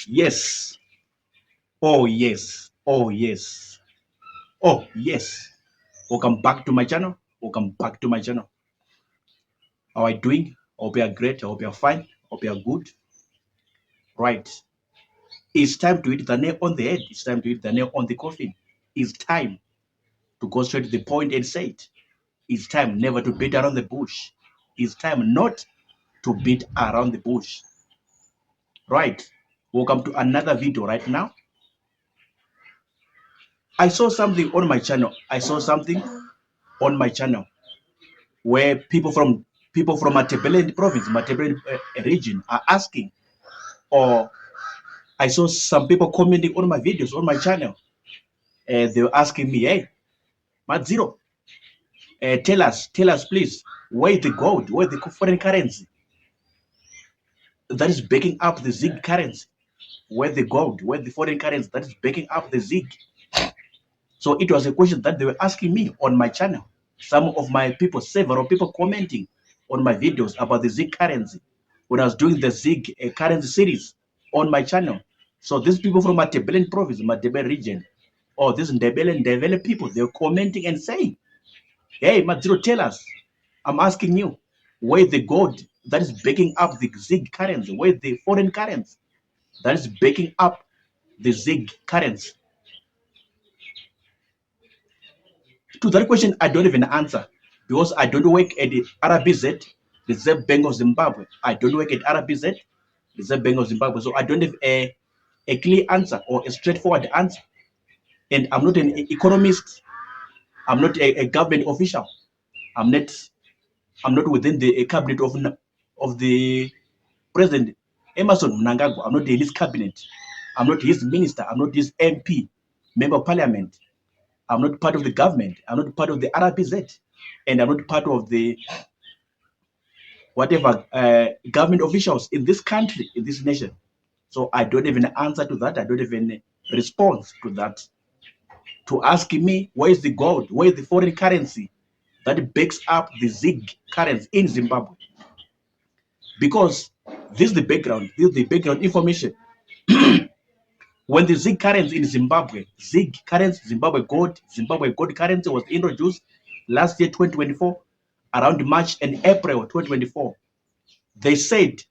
Yes. Oh, yes. Oh, yes. Oh, yes. Welcome back to my channel. Welcome back to my channel. How are you doing? Hope you are great. I hope you are fine. Hope you are good. Right. It's time to hit the nail on the head. It's time to hit the nail on the coffin. It's time to go straight to the point and say it. It's time never to beat around the bush. It's time not to beat around the bush. Right. Welcome to another video right now. I saw something on my channel. Where people from Matabeleland province, Matabeleland region are asking, or I saw some people commenting on my videos on my channel. They were asking me, hey, Madziro, tell us please, where the gold, where the foreign currency that is backing up the ZiG currency, where the gold, where the foreign currency that is backing up the ZiG. So it was a question that they were asking me on my channel. Some of my people, several people commenting on my videos about the ZiG currency when I was doing the ZiG currency series on my channel. So these people from Matabeleland province, Matabeleland region, or these Ndebele people, they're commenting and saying, hey, Madziro, tell us. I'm asking you, where the gold that is backing up the ZiG currency, where the foreign currency that is backing up the ZiG currency? To that question, I don't even answer because I don't work at the RBZ, Reserve Bank of Zimbabwe. I don't work at RBZ, Reserve Bank of Zimbabwe. So I don't have a clear answer or a straightforward answer. And I'm not an economist. I'm not a government official. I'm not within the cabinet of the President Emerson Mnangagwa. I'm not in his cabinet. I'm not his minister. I'm not his MP, member of parliament. I'm not part of the government. I'm not part of the RBZ. And I'm not part of the whatever government officials in this country, in this nation. So I don't even answer to that. I don't even respond to that. To ask me, where is the gold? Where is the foreign currency that backs up the ZiG currency in Zimbabwe? Because this is the background. This is the background information. When the ZiG currency in Zimbabwe, ZiG currency, Zimbabwe gold currency was introduced last year, 2024, around March and April 2024. They said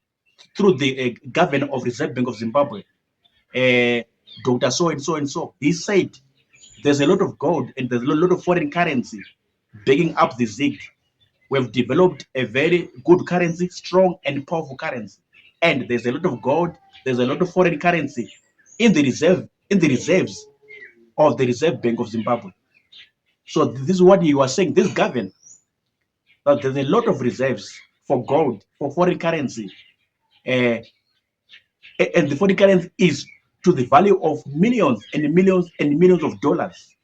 through the governor of Reserve Bank of Zimbabwe, Dr. So and so and so, he said there's a lot of gold and there's a lot of foreign currency backing up the ZiG. We've developed a very good currency, strong and powerful currency. And there's a lot of gold, there's a lot of foreign currency in the reserves of the Reserve Bank of Zimbabwe. So this is what you are saying, this government, that there's a lot of reserves for gold, for foreign currency. And the foreign currency is to the value of millions and millions and millions of dollars.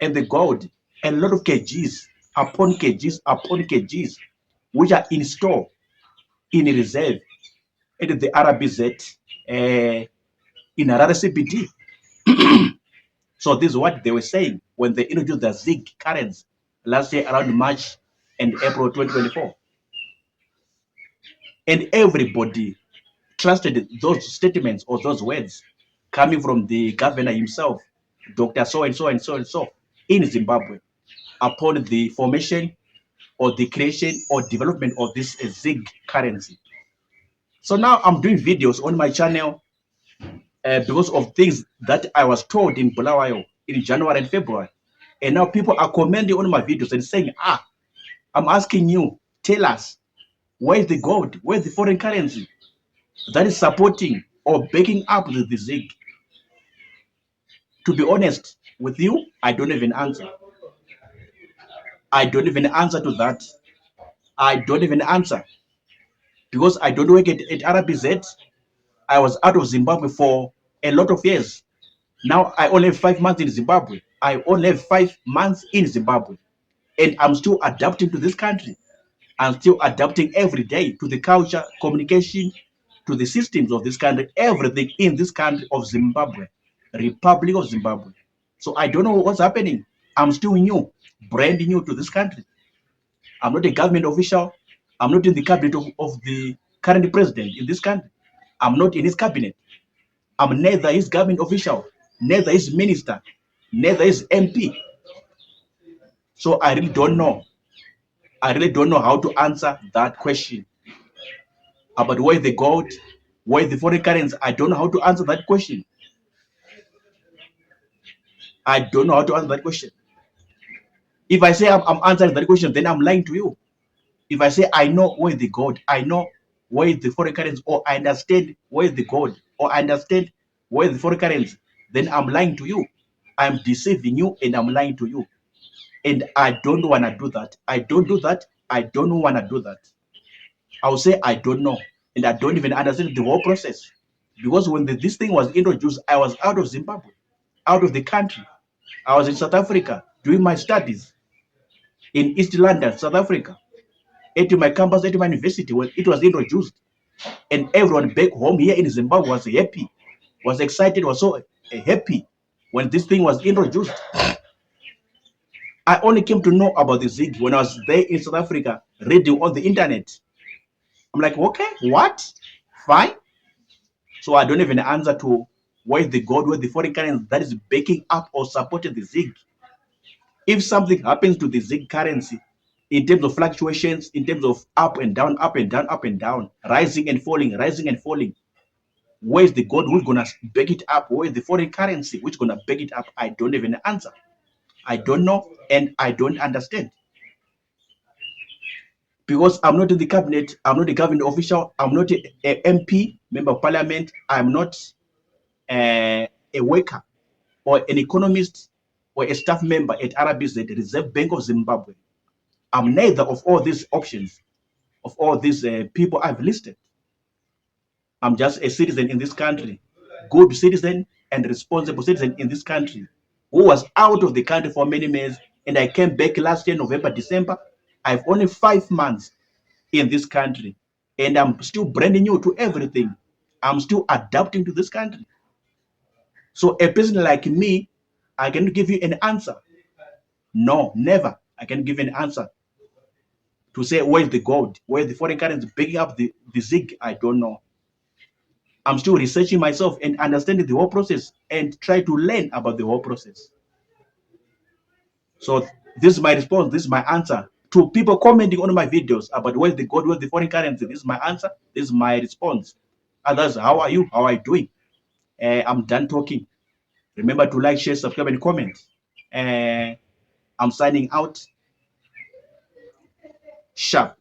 And the gold, a lot of kgs upon kgs, which are in store, in reserve at the RBZ in Harare CBD. So this is what they were saying when they introduced the ZiG currency last year around March and April 2024. And everybody trusted those statements or those words coming from the governor himself, Dr. So and so and so and so, in Zimbabwe, upon the formation or the creation or development of this ZiG currency. So now I'm doing videos on my channel because of things that I was told in Bulawayo in January and February. And now people are commenting on my videos and saying, I'm asking you, tell us, where's the gold? Where's the foreign currency that is supporting or backing up the ZiG? To be honest with you, I don't even answer. I don't even answer to that. I don't even answer because I don't work at RBZ. I was out of Zimbabwe for a lot of years. Now I only have 5 months in Zimbabwe. I only have 5 months in Zimbabwe. And I'm still adapting to this country. I'm still adapting every day to the culture, communication, to the systems of this country, everything in this country of Zimbabwe, Republic of Zimbabwe. So I don't know what's happening. I'm still new, brand new to this country. I'm not a government official. I'm not in the cabinet of the current president in this country. I'm not in his cabinet. I'm neither his government official, neither his minister, neither his MP. So I really don't know. I really don't know how to answer that question about where the gold, where the foreign currency. I don't know how to answer that question. I don't know how to answer that question. If I say I'm answering that question, then I'm lying to you. If I say I know where the gold, I know where the foreign currency, or I understand where the gold, or I understand where the foreign currency, then I'm lying to you. I'm deceiving you and I'm lying to you. And I don't want to do that. I don't do that. I don't want to do that. I'll say I don't know. And I don't even understand the whole process. Because when this thing was introduced, I was out of Zimbabwe, out of the country. I was in South Africa doing my studies in East London, South Africa, at my campus, at my university, when it was introduced. And everyone back home here in Zimbabwe was happy, was excited, was so happy when this thing was introduced. I only came to know about the ZIG when I was there in South Africa, reading on the internet. I'm like, okay, what? Fine. So I don't even answer to where the gold, where the foreign currency that is backing up or supporting the ZIG. If something happens to the ZIG currency, in terms of fluctuations, in terms of up and down, up and down, up and down, rising and falling, where's the gold who's gonna back it up? Where's the foreign currency which gonna back it up? I don't even answer. I don't know and I don't understand. Because I'm not in the cabinet, I'm not a government official, I'm not a MP, member of parliament, I'm not a worker or an economist or a staff member at RBZ, the Reserve Bank of Zimbabwe. I'm neither of all these options, of all these people I've listed. I'm just a citizen in this country, good citizen and responsible citizen in this country, who was out of the country for many months, and I came back last year, November, December. I've only 5 months in this country, and I'm still brand new to everything. I'm still adapting to this country. So a person like me, I can give you an answer. No, never. I can give an answer to say where's the gold, where the foreign currency picking up the ZIG. I don't know. I'm still researching myself and understanding the whole process and try to learn about the whole process. So this is my response. This is my answer to people commenting on my videos about where's the gold, where's the foreign currency. This is my answer. This is my response. Others, how are you? How are you doing? I'm done talking. Remember to like, share, subscribe, and comment. I'm signing out. Sharp.